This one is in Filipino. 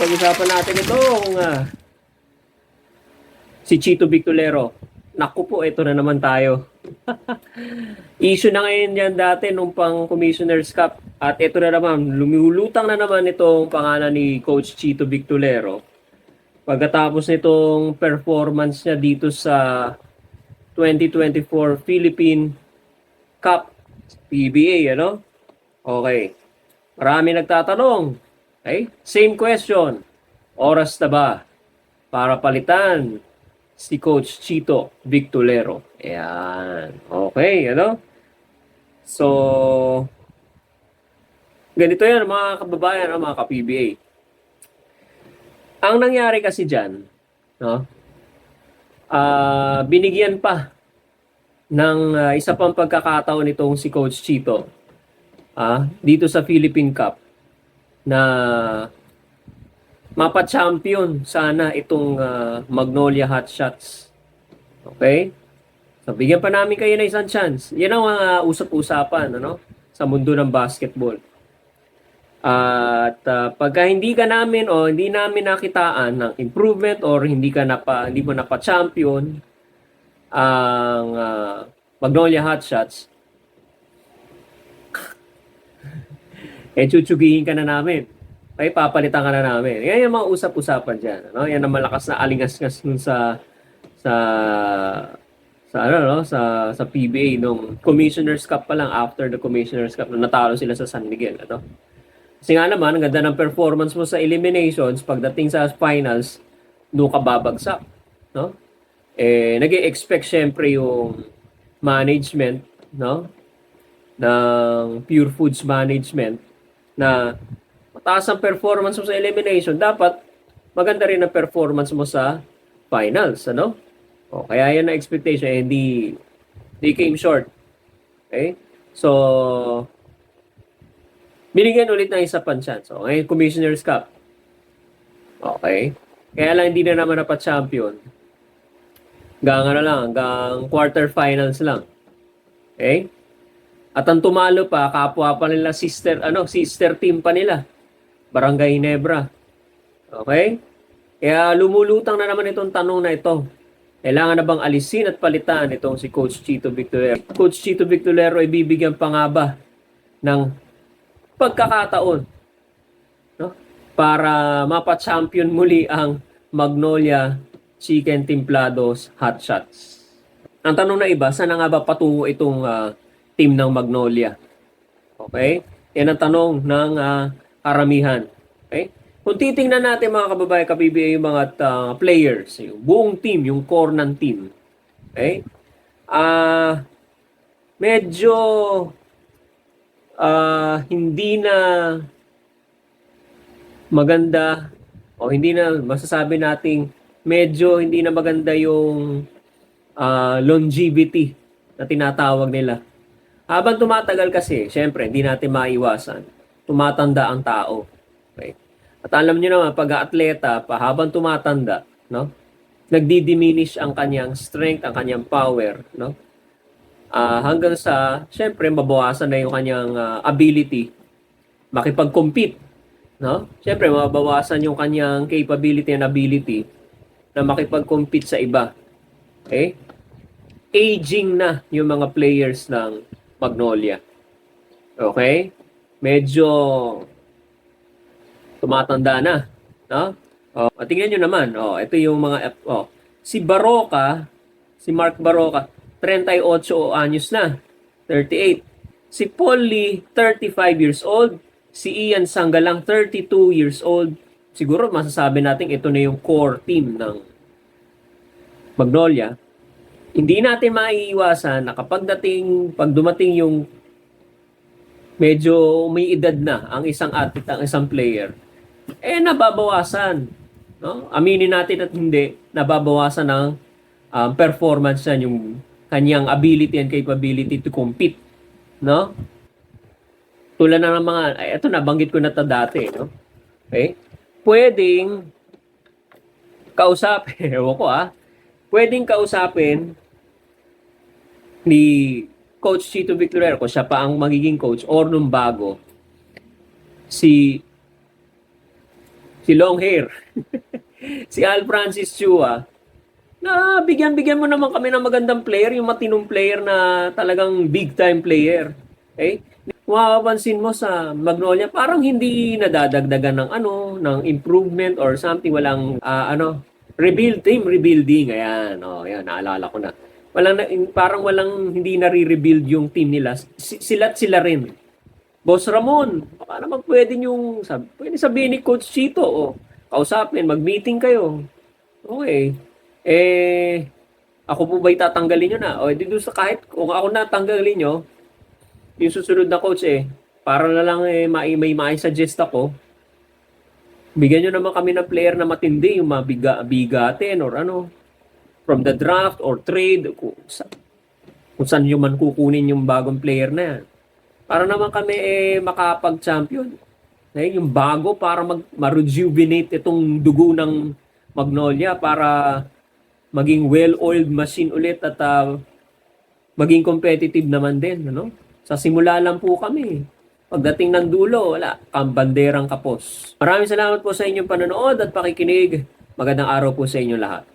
Pag-usapan natin itong si Chito Victolero. Naku po, ito na naman tayo. Issue na ngayon yan dati nung pang Commissioner's Cup. At ito na naman, lumulutang na naman itong pangalan ni Coach Chito Victolero. Pagkatapos nitong performance niya dito sa 2024 Philippine Cup PBA, ano? Okay. Marami nagtatanong. Okay? Same question. Oras na ba para palitan si Coach Chito Victolero? Ayan. Okay, ano? So, ganito yan mga kababayan, mga ka-PBA. Ang nangyari kasi dyan, no? Binigyan pa ng isa pang pagkakataon itong si Coach Chito dito sa Philippine Cup na mapa-champion sana itong Magnolia Hotshots. Okay? So, bigyan pa namin kayo ng isang chance. Yan ang mga usap-usapan sa mundo ng basketball. At pagka hindi ka namin o hindi namin nakitaan ng improvement or hindi mo napa-champion ang Magnolia Hotshots, chuchugihin ka na namin. Okay, papalitan ka na namin. Yan yung mga usap-usapan dyan. Yan ang malakas na alingas-ngas nun sa PBA nung Commissioner's Cup pa lang, after the Commissioner's Cup nung natalo sila sa San Miguel. Kasi nga naman, ang ganda ng performance mo sa eliminations, pagdating sa finals, doon ka babagsak. Nag-i-expect syempre yung management, ng Pure Foods Management, na mataas ang performance mo sa elimination, dapat maganda rin ang performance mo sa finals, kaya yan na expectation, hindi they came short. Okay? So, binigyan ulit ng isa pang chance. Ngayon, Commissioner's Cup. Okay? Kaya lang hindi na naman champion. Hanggang quarterfinals lang. Okay? At ang tumalo pa, kapwa pa nila sister team pa nila. Barangay Ginebra. Okay? Kaya lumulutang na naman itong tanong na ito. Kailangan na bang alisin at palitan itong si Coach Chito Victolero? Coach Chito Victolero ay bibigyan pa nga ba ng pagkakataon para mapa-champion muli ang Magnolia Chicken Templados Hotshots? Ang tanong na iba, saan nga ba patungo itong team ng Magnolia? Okay? Yan ang tanong ng karamihan. Okay? Kung titingnan natin mga kababayan, ka-PBA, yung mga players, yung buong team, yung core ng team. Okay? Medyo hindi na maganda o hindi na masasabi nating medyo hindi na maganda yung longevity na tinatawag nila. Habang tumatagal kasi, syempre, hindi natin maiwasan. Tumatanda ang tao. Okay? At alam niyo naman, pag-aatleta, habang tumatanda, nagdi-diminish ang kanyang strength, ang kanyang power, hanggang sa, syempre, mabawasan na yung kanyang ability makipag-compete. Syempre, mabawasan yung kanyang capability and ability na makipag-compete sa iba. Okay? Aging na yung mga players ng Magnolia. Okay? Medyo tumatanda na. Tingnan nyo naman. Ito yung mga... si Mark Baroka, 38 anyos na. 38. Si Paul Lee, 35 years old. Si Ian Sanggalang, 32 years old. Siguro masasabi natin ito na yung core team ng Magnolia. Hindi natin maiiwasan na pag dumating yung medyo may edad na ang isang athlete, ang isang player, nababawasan. Aminin natin at hindi, nababawasan ng performance niya, yung kanyang ability and capability to compete. Tulad ng mga, ito nabanggit ko na ito dati. Okay? Pwedeng kausapin, ewan ko pwedeng kausapin ni Coach Chito Victolero, kung siya pa ang magiging coach or nung bago, si si long hair, si Al Francis Chua, na bigyan-bigyan mo naman kami ng magandang player, yung matinong player na talagang big time player. Okay? Kung mapapansin mo sa Magnolia, parang hindi nadadagdagan ng ng improvement or something, walang rebuild team rebuilding. Ayan, ayan, naalala ko na. Parang walang hindi nare-rebuild yung team nila. Sila't sila rin. Boss Ramon, baka naman pwede sabihin ni Coach Chito, kausapin, mag-meeting kayo. Okay. Ako po ba'y tatanggalin nyo na? O, di doon sa kahit kung ako natanggalin nyo, yung susunod na coach para na lang may mai-suggest ako, bigyan nyo naman kami ng player na matindi, yung bigatin or from the draft or trade, kung saan nyo man kukunin yung bagong player na yan. Para naman kami makapag-champion. Yung bago para ma-rejuvenate itong dugo ng Magnolia para maging well-oiled machine ulit at maging competitive naman din. Sa simula lang po kami. Pagdating ng dulo, wala, kambanderang kapos. Maraming salamat po sa inyong panonood at pakikinig. Magandang araw po sa inyong lahat.